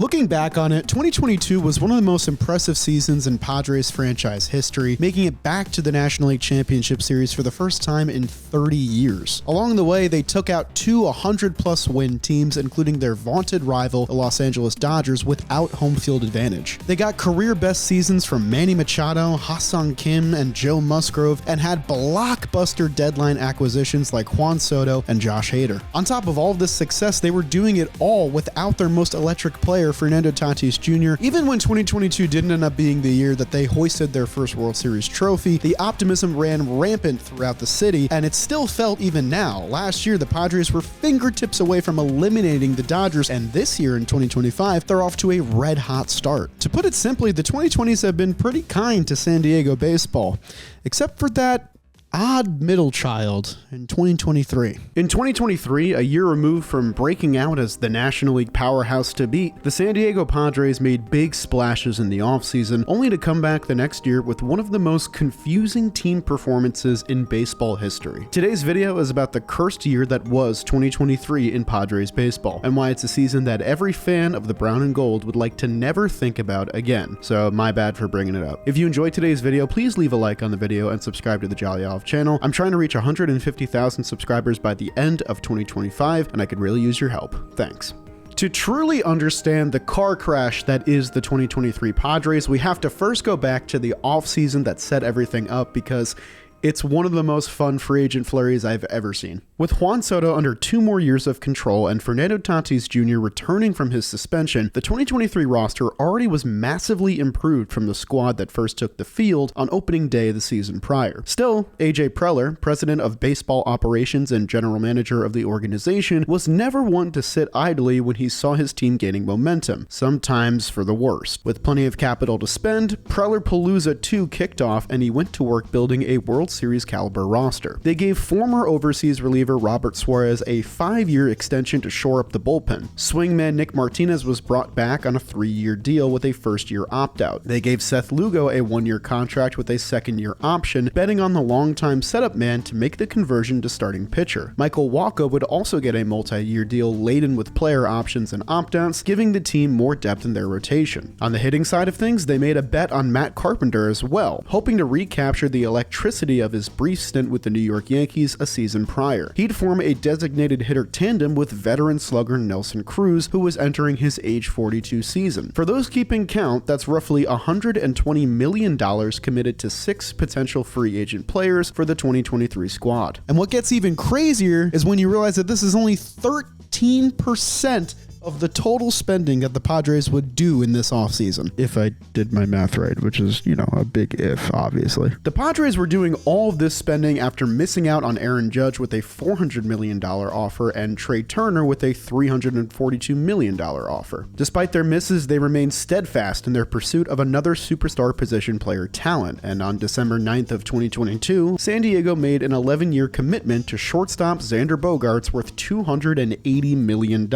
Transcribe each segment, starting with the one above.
Looking back on it, 2022 was one of the most impressive seasons in Padres franchise history, making it back to the National League Championship Series for the first time in 30 years. Along the way, they took out two 100-plus win teams, including their vaunted rival, the Los Angeles Dodgers, without home field advantage. They got career-best seasons from Manny Machado, Ha-Seong Kim, and Joe Musgrove, and had blockbuster deadline acquisitions like Juan Soto and Josh Hader. On top of all of this success, they were doing it all without their most electric player, Fernando Tatis Jr. Even when 2022 didn't end up being the year that they hoisted their first World Series trophy, the optimism ran rampant throughout the city, and it still felt even now. Last year, the Padres were fingertips away from eliminating the Dodgers, and this year in 2025, they're off to a red-hot start. To put it simply, the 2020s have been pretty kind to San Diego baseball, except for that odd middle child in 2023. In 2023, a year removed from breaking out as the National League powerhouse to beat, the San Diego Padres made big splashes in the offseason, only to come back the next year with one of the most confusing team performances in baseball history. Today's video is about the cursed year that was 2023 in Padres baseball, and why it's a season that every fan of the brown and gold would like to never think about again. So my bad for bringing it up. If you enjoyed today's video, please leave a like on the video and subscribe to the Jolly Olive channel. I'm trying to reach 150,000 subscribers by the end of 2025, and I could really use your help. Thanks. To truly understand the car crash that is the 2023 Padres, we have to first go back to the offseason that set everything up, because it's one of the most fun free agent flurries I've ever seen. With Juan Soto under 2 more years of control and Fernando Tatis Jr. returning from his suspension, the 2023 roster already was massively improved from the squad that first took the field on opening day of the season prior. Still, AJ Preller, president of baseball operations and general manager of the organization, was never one to sit idly when he saw his team gaining momentum, sometimes for the worst. With plenty of capital to spend, Preller Palooza 2 kicked off, and he went to work building a World Series caliber roster. They gave former overseas reliever Robert Suarez a 5-year extension to shore up the bullpen. Swingman Nick Martinez was brought back on a 3-year deal with a first-year opt-out. They gave Seth Lugo a 1-year contract with a 2nd-year option, betting on the longtime setup man to make the conversion to starting pitcher. Michael Wacha would also get a multi-year deal laden with player options and opt-outs, giving the team more depth in their rotation. On the hitting side of things, they made a bet on Matt Carpenter as well, hoping to recapture the electricity of his brief stint with the New York Yankees a season prior. He'd form a designated hitter tandem with veteran slugger Nelson Cruz, who was entering his age 42 season. For those keeping count, that's roughly $120 million committed to 6 potential free agent players for the 2023 squad. And what gets even crazier is when you realize that this is only 13% of the total spending that the Padres would do in this offseason. If I did my math right, which is, a big if, obviously. The Padres were doing all of this spending after missing out on Aaron Judge with a $400 million offer and Trey Turner with a $342 million offer. Despite their misses, they remained steadfast in their pursuit of another superstar position player talent, and on December 9th of 2022, San Diego made an 11-year commitment to shortstop Xander Bogaerts worth $280 million.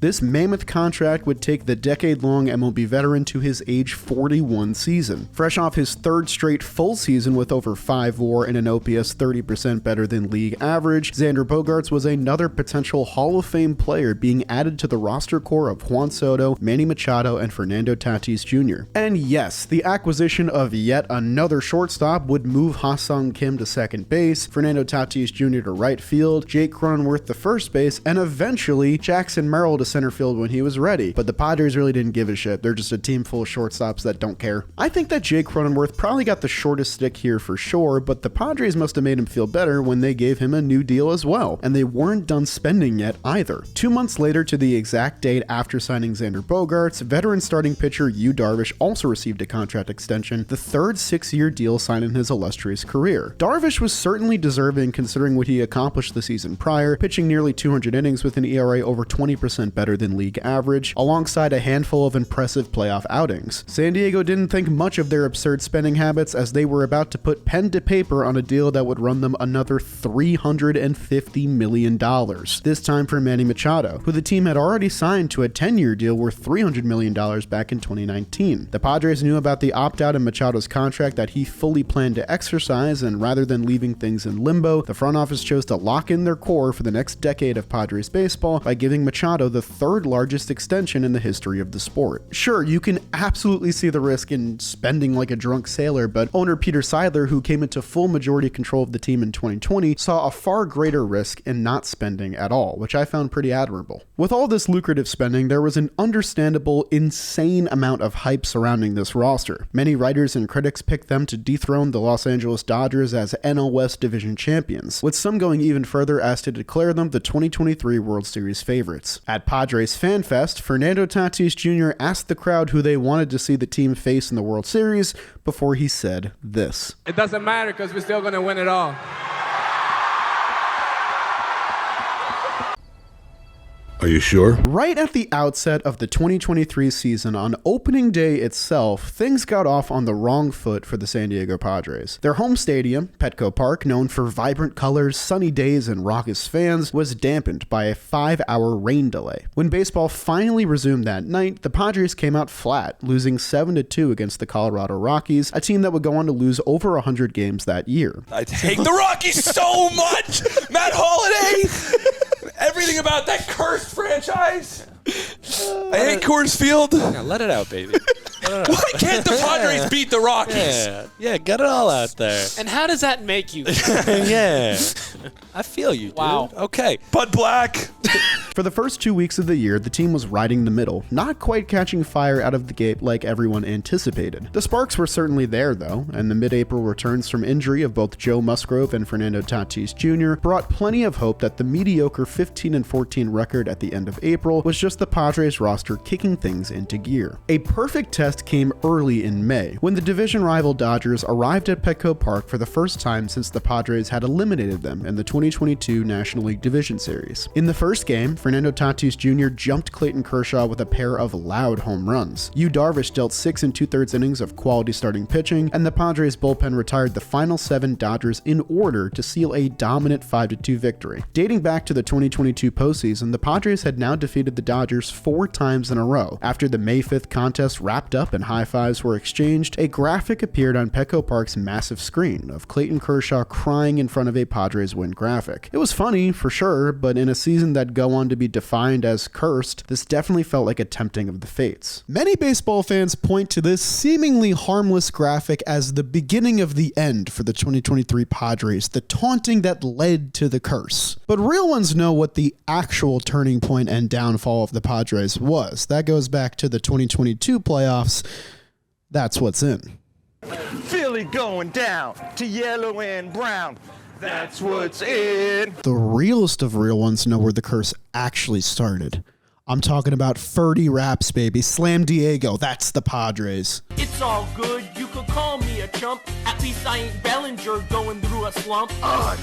This mammoth contract would take the decade-long MLB veteran to his age 41 season. Fresh off his 3rd straight full season with over 5 WAR and an OPS 30% better than league average, Xander Bogaerts was another potential Hall of Fame player being added to the roster core of Juan Soto, Manny Machado, and Fernando Tatis Jr. And yes, the acquisition of yet another shortstop would move Ha-Seong Kim to second base, Fernando Tatis Jr. to right field, Jake Cronenworth to first base, and eventually Jackson Merrill to center field when he was ready. But the Padres really didn't give a shit. They're just a team full of shortstops that don't care. I think that Jake Cronenworth probably got the shortest stick here for sure, but the Padres must have made him feel better when they gave him a new deal as well, and they weren't done spending yet either. 2 months later, to the exact date after signing Xander Bogaerts, veteran starting pitcher Yu Darvish also received a contract extension, the 3rd 6-year deal signed in his illustrious career. Darvish was certainly deserving considering what he accomplished the season prior, pitching nearly 200 innings with an ERA over 20% better than league average, alongside a handful of impressive playoff outings. San Diego didn't think much of their absurd spending habits, as they were about to put pen to paper on a deal that would run them another $350 million, this time for Manny Machado, who the team had already signed to a 10-year deal worth $300 million back in 2019. The Padres knew about the opt-out in Machado's contract that he fully planned to exercise, and rather than leaving things in limbo, the front office chose to lock in their core for the next decade of Padres baseball by giving Machado the 3rd third largest extension in the history of the sport. Sure, you can absolutely see the risk in spending like a drunk sailor, but owner Peter Seidler, who came into full majority control of the team in 2020, saw a far greater risk in not spending at all, which I found pretty admirable. With all this lucrative spending, there was an understandable, insane amount of hype surrounding this roster. Many writers and critics picked them to dethrone the Los Angeles Dodgers as NL West division champions, with some going even further as to declare them the 2023 World Series favorites. At Padres Fan Fest, Fernando Tatis Jr. asked the crowd who they wanted to see the team face in the World Series before he said this. It doesn't matter because we're still going to win it all. Are you sure? Right at the outset of the 2023 season, on opening day itself, things got off on the wrong foot for the San Diego Padres. Their home stadium, Petco Park, known for vibrant colors, sunny days, and raucous fans, was dampened by a 5-hour rain delay. When baseball finally resumed that night, the Padres came out flat, losing 7-2 against the Colorado Rockies, a team that would go on to lose over 100 games that year. I hate the Rockies so much! Matt Holliday! Everything about that cursed franchise. I hate Coors Field. Yeah, let it out, baby. Why can't the Padres beat the Rockies? Yeah, get it all out there. And how does that make you? Yeah. I feel you, dude. Wow. Okay. Bud Black. For the first 2 weeks of the year, the team was riding the middle, not quite catching fire out of the gate like everyone anticipated. The sparks were certainly there, though, and the mid-April returns from injury of both Joe Musgrove and Fernando Tatis Jr. brought plenty of hope that the mediocre 15-14 record at the end of April was just the Padres roster kicking things into gear. A perfect test came early in May, when the division rival Dodgers arrived at Petco Park for the first time since the Padres had eliminated them in the 2022 National League Division Series. In the first game, Fernando Tatis Jr. jumped Clayton Kershaw with a pair of loud home runs. Yu Darvish dealt 6 2/3 innings of quality starting pitching, and the Padres bullpen retired the final 7 Dodgers in order to seal a dominant 5-2 victory. Dating back to the 2022 postseason, the Padres had now defeated the Dodgers 4 times in a row. After the May 5th contest wrapped up and high fives were exchanged, a graphic appeared on Petco Park's massive screen of Clayton Kershaw crying in front of a Padres win graphic. It was funny, for sure, but in a season that go on to be defined as cursed, this definitely felt like a tempting of the fates. Many baseball fans point to this seemingly harmless graphic as the beginning of the end for the 2023 Padres, the taunting that led to the curse. But real ones know what the actual turning point and downfall of the Padres was. That goes back to the 2022 playoffs. That's what's in. Philly going down to yellow and brown. That's what's in. The realest of real ones know where the curse actually started. I'm talking about Ferdy Raps, baby. Slam Diego. That's the Padres. It's all good, you could call me a chump. At least I ain't Bellinger going through a slump.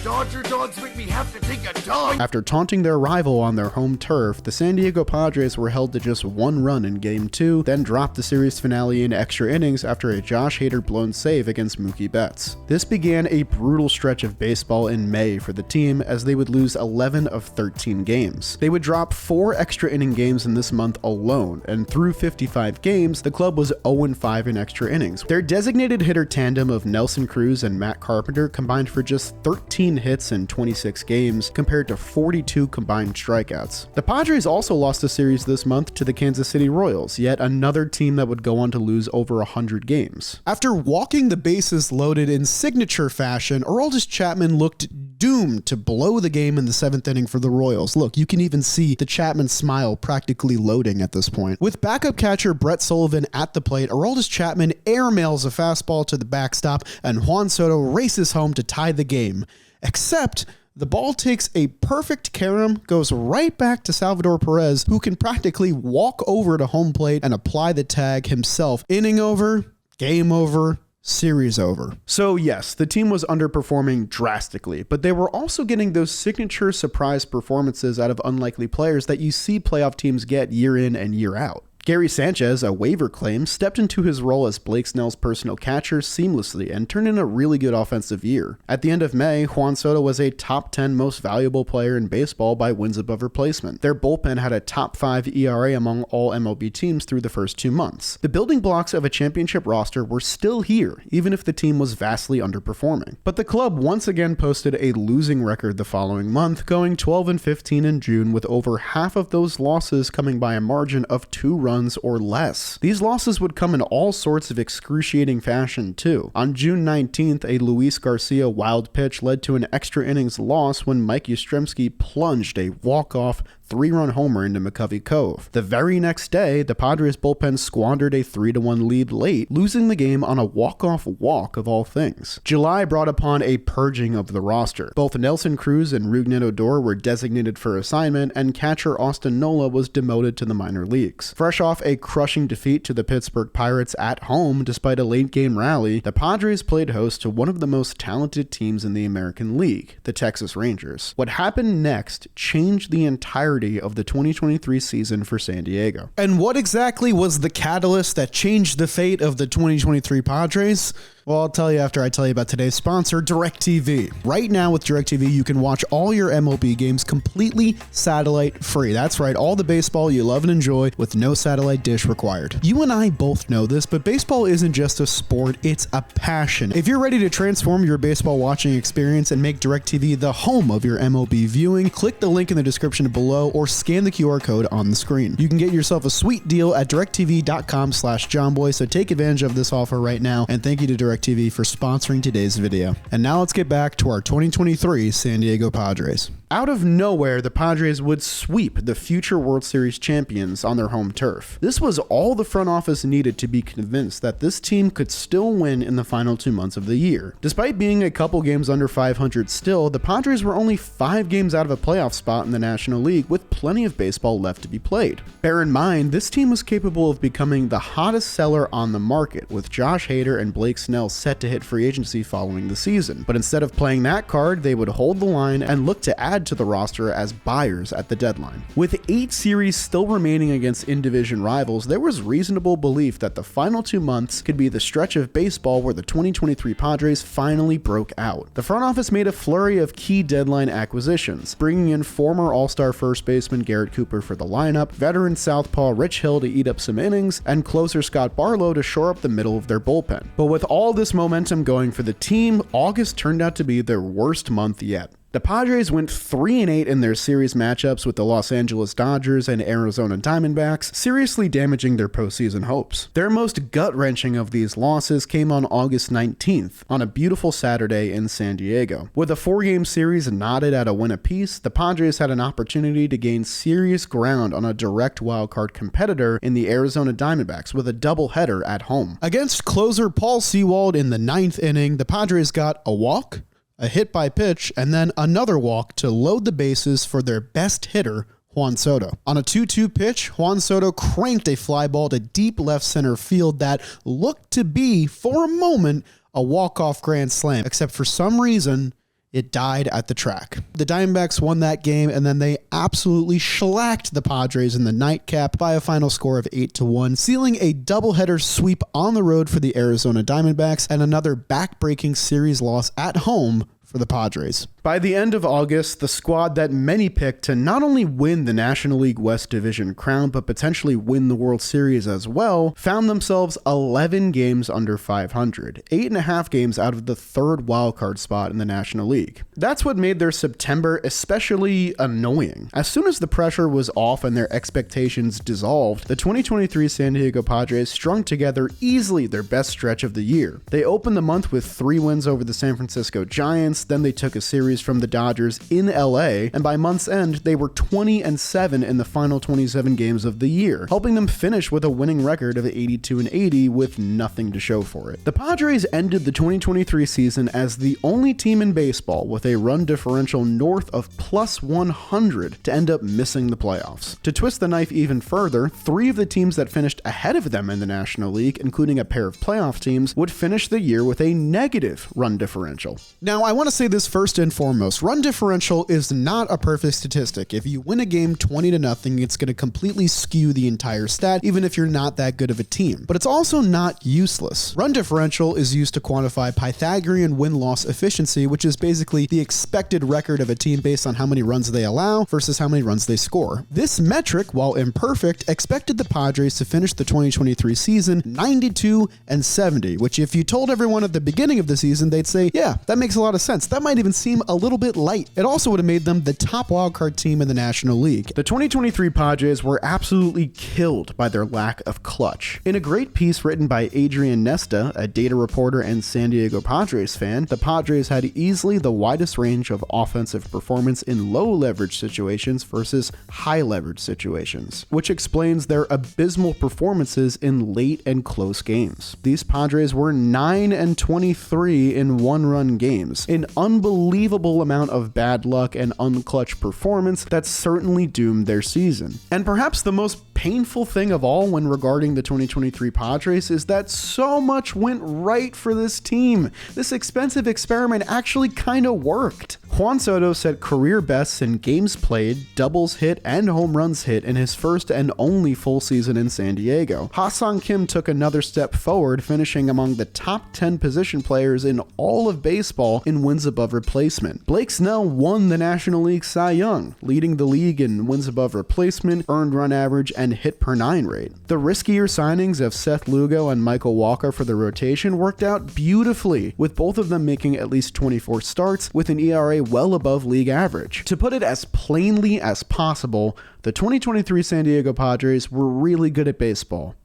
Dodger dogs make me have to take a dog. After taunting their rival on their home turf, the San Diego Padres were held to just 1 run in Game 2, then dropped the series finale in extra innings after a Josh Hader blown save against Mookie Betts. This began a brutal stretch of baseball in May for the team, as they would lose 11 of 13 games. They would drop 4 extra inning games in this month alone, and through 55 games, the club was 0-5 in extra innings. Their designated hitter tandem of Nelson Cruz and Matt Carpenter combined for just 13 hits in 26 games, compared to 42 combined strikeouts. The Padres also lost a series this month to the Kansas City Royals, yet another team that would go on to lose over 100 games. After walking the bases loaded in signature fashion, Aroldis Chapman looked doomed to blow the game in the 7th inning for the Royals. Look, you can even see the Chapman smile practically loading at this point. With backup catcher Brett Sullivan at the plate, Aroldis Chapman airmails a fastball to the backstop, and Juan Soto races home to tie the game. Except the ball takes a perfect carom, goes right back to Salvador Perez, who can practically walk over to home plate and apply the tag himself. Inning over, game over, series over. So yes, the team was underperforming drastically, but they were also getting those signature surprise performances out of unlikely players that you see playoff teams get year in and year out. Gary Sanchez, a waiver claim, stepped into his role as Blake Snell's personal catcher seamlessly and turned in a really good offensive year. At the end of May, Juan Soto was a top 10 most valuable player in baseball by wins above replacement. Their bullpen had a top 5 ERA among all MLB teams through the first 2 months. The building blocks of a championship roster were still here, even if the team was vastly underperforming. But the club once again posted a losing record the following month, going 12-15 in June, with over half of those losses coming by a margin of 2 runs or less. These losses would come in all sorts of excruciating fashion too. On June 19th, a Luis Garcia wild pitch led to an extra innings loss when Mike Yastrzemski plunged a walk-off 3-run homer into McCovey Cove. The very next day, the Padres bullpen squandered a 3-1 lead late, losing the game on a walk-off walk of all things. July brought upon a purging of the roster. Both Nelson Cruz and Rougned Odor were designated for assignment, and catcher Austin Nola was demoted to the minor leagues. Fresh off a crushing defeat to the Pittsburgh Pirates at home despite a late-game rally, the Padres played host to one of the most talented teams in the American League, the Texas Rangers. What happened next changed the entirety of the 2023 season for San Diego. And what exactly was the catalyst that changed the fate of the 2023 Padres? Well, I'll tell you after I tell you about today's sponsor, DirecTV. Right now with DirecTV, you can watch all your MLB games completely satellite free. That's right, all the baseball you love and enjoy with no satellite dish required. You and I both know this, but baseball isn't just a sport, it's a passion. If you're ready to transform your baseball watching experience and make DirecTV the home of your MLB viewing, click the link in the description below or scan the QR code on the screen. You can get yourself a sweet deal at directv.com/johnboy, so take advantage of this offer right now, and thank you to DirecTV for sponsoring today's video. And now let's get back to our 2023 San Diego Padres. Out of nowhere, the Padres would sweep the future World Series champions on their home turf. This was all the front office needed to be convinced that this team could still win in the final 2 months of the year. Despite being a couple games under 500 still, the Padres were only 5 games out of a playoff spot in the National League, with plenty of baseball left to be played. Bear in mind, this team was capable of becoming the hottest seller on the market, with Josh Hader and Blake Snell set to hit free agency following the season. But instead of playing that card, they would hold the line and look to add to the roster as buyers at the deadline. With 8 series still remaining against in-division rivals, there was reasonable belief that the final 2 months could be the stretch of baseball where the 2023 Padres finally broke out. The front office made a flurry of key deadline acquisitions, bringing in former All-Star first baseman Garrett Cooper for the lineup, veteran southpaw Rich Hill to eat up some innings, and closer Scott Barlow to shore up the middle of their bullpen. But with all this momentum going for the team, August turned out to be their worst month yet. The Padres went 3-8 in their series matchups with the Los Angeles Dodgers and Arizona Diamondbacks, seriously damaging their postseason hopes. Their most gut-wrenching of these losses came on August 19th, on a beautiful Saturday in San Diego. With a 4-game series knotted at a win apiece, the Padres had an opportunity to gain serious ground on a direct wildcard competitor in the Arizona Diamondbacks with a doubleheader at home. Against closer Paul Sewald in the 9th inning, the Padres got a walk, a hit by pitch, and then another walk to load the bases for their best hitter, Juan Soto. On a 2-2 pitch, Juan Soto cranked a fly ball to deep left center field that looked to be, for a moment, a walk-off grand slam, except for some reason, it died at the track. The Diamondbacks won that game, and then they absolutely shellacked the Padres in the nightcap by a final score of 8-1, sealing a doubleheader sweep on the road for the Arizona Diamondbacks and another back-breaking series loss at home for the Padres. By the end of August, the squad that many picked to not only win the National League West Division crown, but potentially win the World Series as well, found themselves 11 games under 500, 8.5 games out of the 3rd wildcard spot in the National League. That's what made their September especially annoying. As soon as the pressure was off and their expectations dissolved, the 2023 San Diego Padres strung together easily their best stretch of the year. They opened the month with 3 wins over the San Francisco Giants, then they took a series from the Dodgers in LA, and by month's end, they were 20-7 in the final 27 games of the year, helping them finish with a winning record of 82-80 with nothing to show for it. The Padres ended the 2023 season as the only team in baseball with a run differential north of +100 to end up missing the playoffs. To twist the knife even further, 3 of the teams that finished ahead of them in the National League, including a pair of playoff teams, would finish the year with a negative run differential. Now, I want want to say this first and foremost. Run differential is not a perfect statistic. If you win a game 20-0, it's going to completely skew the entire stat, even if you're not that good of a team. But it's also not useless. Run differential is used to quantify Pythagorean win-loss efficiency, which is basically the expected record of a team based on how many runs they allow versus how many runs they score. This metric, while imperfect, expected the Padres to finish the 2023 season 92-70, which if you told everyone at the beginning of the season, they'd say, yeah, that makes a lot of sense. That might even seem a little bit light. It also would have made them the top wildcard team in the National League. The 2023 Padres were absolutely killed by their lack of clutch. In a great piece written by Adrian Nesta, a data reporter and San Diego Padres fan, the Padres had easily the widest range of offensive performance in low leverage situations versus high leverage situations, which explains their abysmal performances in late and close games. These Padres were 9-23 in one-run games, an unbelievable amount of bad luck and unclutch performance that certainly doomed their season. And perhaps the most painful thing of all when regarding the 2023 Padres is that so much went right for this team. This expensive experiment actually kind of worked. Juan Soto set career bests in games played, doubles hit, and home runs hit in his first and only full season in San Diego. Ha-Seong Kim took another step forward, finishing among the top 10 position players in all of baseball in wins above replacement. Blake Snell won the National League Cy Young, leading the league in wins above replacement, earned run average, and hit per 9 rate. The riskier signings of Seth Lugo and Michael Walker for the rotation worked out beautifully, with both of them making at least 24 starts with an ERA well above league average. To put it as plainly as possible, the 2023 San Diego Padres were really good at baseball,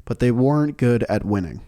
but they weren't good at winning.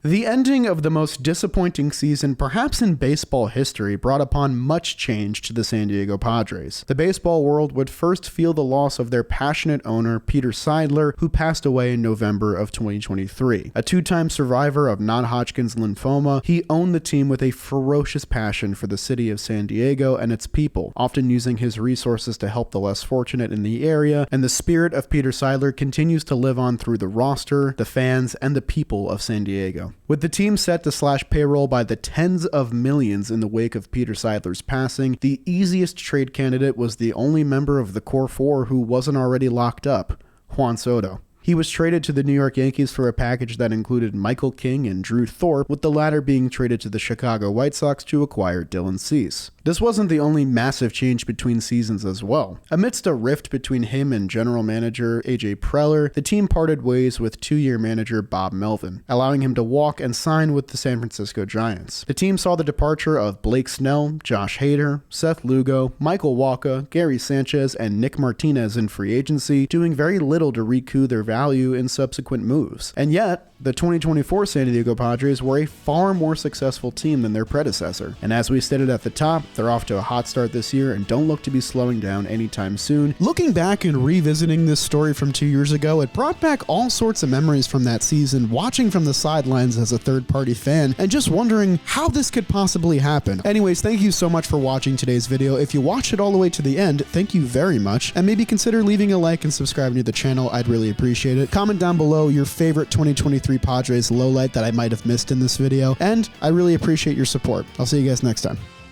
The ending of the most disappointing season perhaps in baseball history brought upon much change to the San Diego Padres. The baseball world would first feel the loss of their passionate owner, Peter Seidler, who passed away in November of 2023. A two-time survivor of non-Hodgkin's lymphoma, he owned the team with a ferocious passion for the city of San Diego and its people, often using his resources to help the less fortunate in the area, and the spirit of Peter Seidler continues to live on through the roster, the fans, and the people of San Diego. With the team set to slash payroll by the tens of millions in the wake of Peter Seidler's passing, the easiest trade candidate was the only member of the core four who wasn't already locked up, Juan Soto. He was traded to the New York Yankees for a package that included Michael King and Drew Thorpe, with the latter being traded to the Chicago White Sox to acquire Dylan Cease. This wasn't the only massive change between seasons as well. Amidst a rift between him and general manager AJ Preller, the team parted ways with two-year manager Bob Melvin, allowing him to walk and sign with the San Francisco Giants. The team saw the departure of Blake Snell, Josh Hader, Seth Lugo, Michael Wacha, Gary Sanchez, and Nick Martinez in free agency, doing very little to recoup their value in subsequent moves. And yet, the 2024 San Diego Padres were a far more successful team than their predecessor. And as we stated at the top, they're off to a hot start this year and don't look to be slowing down anytime soon. Looking back and revisiting this story from 2 years ago, it brought back all sorts of memories from that season, watching from the sidelines as a third-party fan and just wondering how this could possibly happen. Anyways, thank you so much for watching today's video. If you watched it all the way to the end, thank you very much, and maybe consider leaving a like and subscribing to the channel. I'd really appreciate it. Comment down below your favorite 2023 Padres lowlight that I might have missed in this video, and I really appreciate your support. I'll see you guys next time.